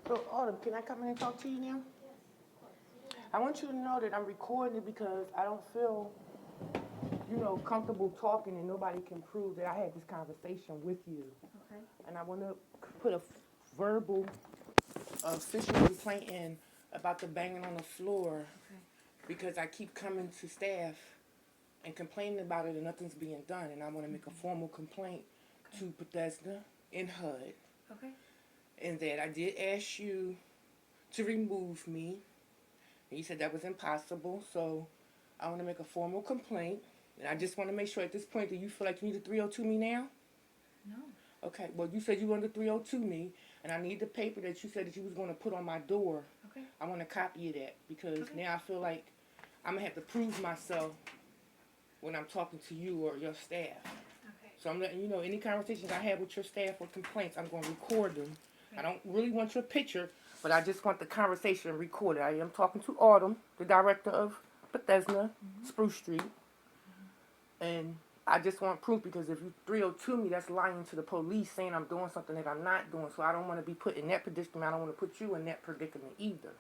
So, Autumn, can I come in and talk to you now? I want you to know that I'm recording it because I don't feel, comfortable talking and nobody can prove that I had this conversation with you. Okay. And I want to put a verbal, official complaint in about the banging on the floor Okay. because I keep coming to staff and complaining about it and nothing's being done. And I want to make a formal complaint to Bethesda and HUD. Okay. And that I did ask you to remove me. And you said that was impossible, so I want to make a formal complaint. And I just want to make sure at this point that you feel like you need to 302 me now? No. Okay, well, you said you wanted to 302 me, and I need the paper that you said that you was going to put on my door. Okay. I want a copy of that because Okay. now I feel like I'm going to have to prove myself when I'm talking to you or your staff. Okay. So I'm letting you know any conversations I have with your staff or complaints, I'm going to record them. Okay. I don't really want your picture, but I just want the conversation recorded. I am talking to Autumn, the director of Bethesda, Spruce Street. And I just want proof because if you 302 me, that's lying to the police saying I'm doing something that I'm not doing. So I don't want to be put in that predicament. I don't want to put you in that predicament either.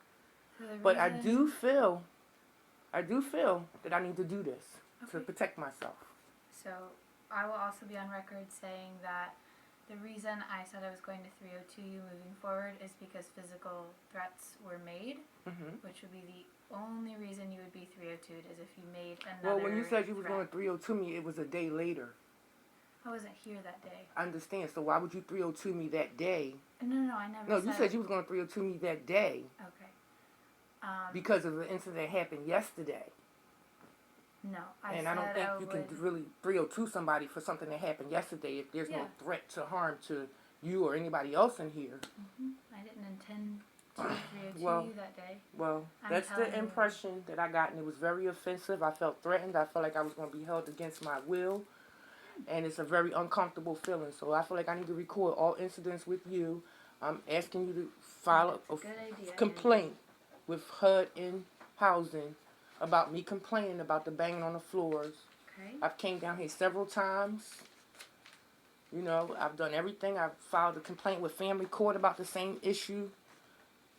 But I do feel that I need to do this to protect myself. So I will also be on record saying that the reason I said I was going to 302 you moving forward is because physical threats were made, which would be the only reason you would be 302'd is if you made another Well, when you said you was threat. going to 302 me, it was a day later. I wasn't here that day. I understand. So why would you 302 me that day? No, I never No, said... you said you was going to 302 me that day. Okay. Because of the incident that happened yesterday. No, I don't think you can really 302 somebody for something that happened yesterday if there's no threat to harm to you or anybody else in here. I didn't intend to 302 you that day. Well, that's the impression that I got, and it was very offensive. I felt threatened. I felt like I was going to be held against my will, and it's a very uncomfortable feeling. So I feel like I need to record all incidents with you. I'm asking you to file a complaint with HUD in housing about me complaining about the banging on the floors. Okay. I've came down here several times. I've done everything. I've filed a complaint with family court about the same issue.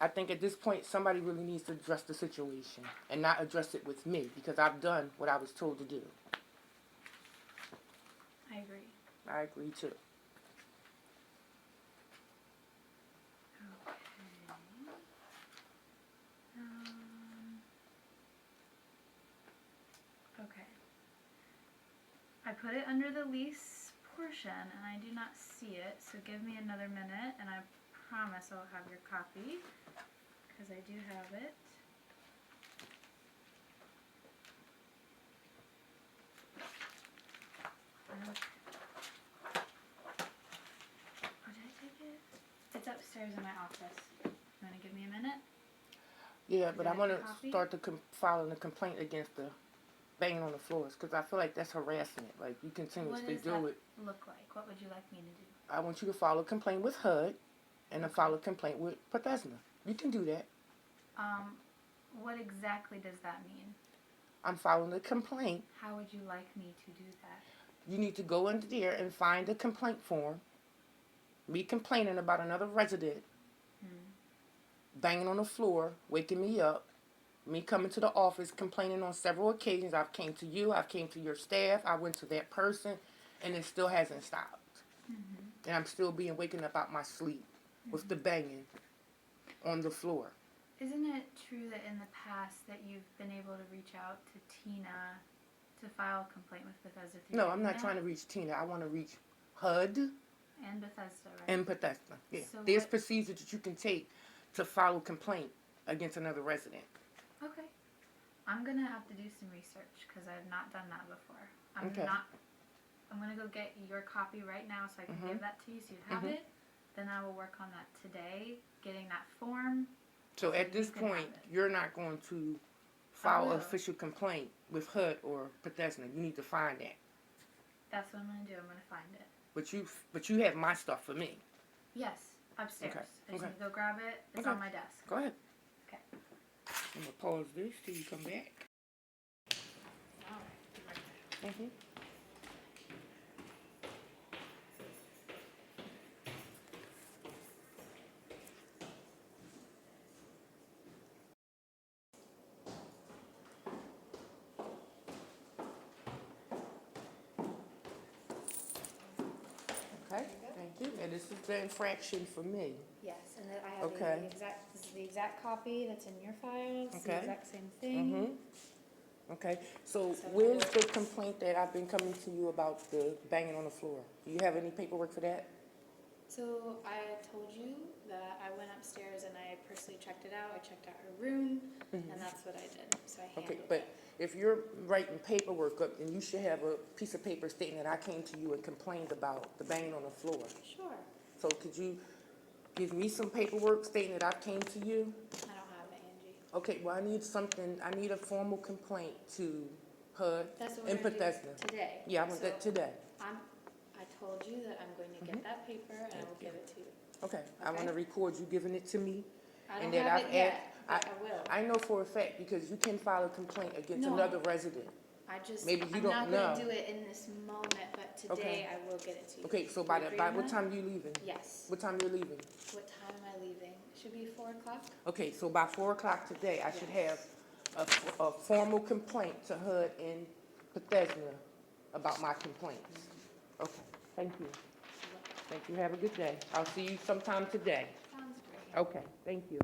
I think at this point somebody really needs to address the situation and not address it with me because I've done what I was told to do. I agree. I agree too. Okay. I put it under the lease portion and I do not see it, so give me another minute and I promise I'll have your copy because I do have it. Okay. Oh, did I take it? It's upstairs in my office. You want to give me a minute? Yeah, but I want to start filing a complaint against the banging on the floors because I feel like that's harassment. Like, you continuously do it. What does that look like? What would you like me to do? I want you to file a complaint with HUD and to file a complaint with Bethesda. You can do that. What exactly does that mean? I'm filing a complaint. How would you like me to do that? You need to go in there and find a complaint form. Me complaining about another resident banging on the floor, waking me up. Me coming to the office, complaining on several occasions. I've came to you, I've came to your staff, I went to that person, and it still hasn't stopped. And I'm still being waken up out my sleep with the banging on the floor. Isn't it true that in the past that you've been able to reach out to Tina to file a complaint with Bethesda? No, I'm not trying to reach Tina. I want to reach HUD and Bethesda, right? And Bethesda. Yeah. So there's procedures that you can take to file a complaint against another resident. Okay. I'm going to have to do some research because I have not done that before. I'm going to go get your copy right now so I can give that to you so you have it. Then I will work on that today, getting that form. So at this point, you're not going to file an official complaint with HUD or Bethesda. You need to find that. That's what I'm going to do. I'm going to find it. But you have my stuff for me. Yes, upstairs. Okay. I just need to go grab it. It's on my desk. Go ahead. Okay. I'm going to pause this till you come back. All right. do, and this is the infraction for me. Yes, and then I have Okay. this is the exact copy that's in your file. It's the Okay. exact same thing. Mm-hmm. Okay, so So where's now- the complaint that I've been coming to you about the banging on the floor? Do you have any paperwork for that? So I told you that I went upstairs and I personally checked it out. I checked out her room, and that's what I did. So I handled Okay, but it. if you're writing paperwork up, then you should have a piece of paper stating that I came to you and complained about the banging on the floor. Sure. So could you give me some paperwork stating that I came to you? I don't have it, Angie. Okay, well, I need a formal complaint to HUD That's what we're and gonna do Bethesda. today. Yeah, I want that So today. I told you that I'm going to get that paper and I will give it to you. Okay, I want to Okay. record you giving it to me. I And don't that have I've it yet, but I will. I know for a fact because you can file a complaint against No. another resident. I'm not don't gonna know. do it in this moment, but today I will get it to you. Okay, so Do by you agree by on what that? time are you leaving? Yes. What time you're leaving? What time am I leaving? Should be 4 o'clock? Okay, so by 4 o'clock today, I should have a formal complaint to HUD and Bethesda about my complaints. Okay, thank you. Thank you. Have a good day. I'll see you sometime today. Sounds great. Okay, thank you.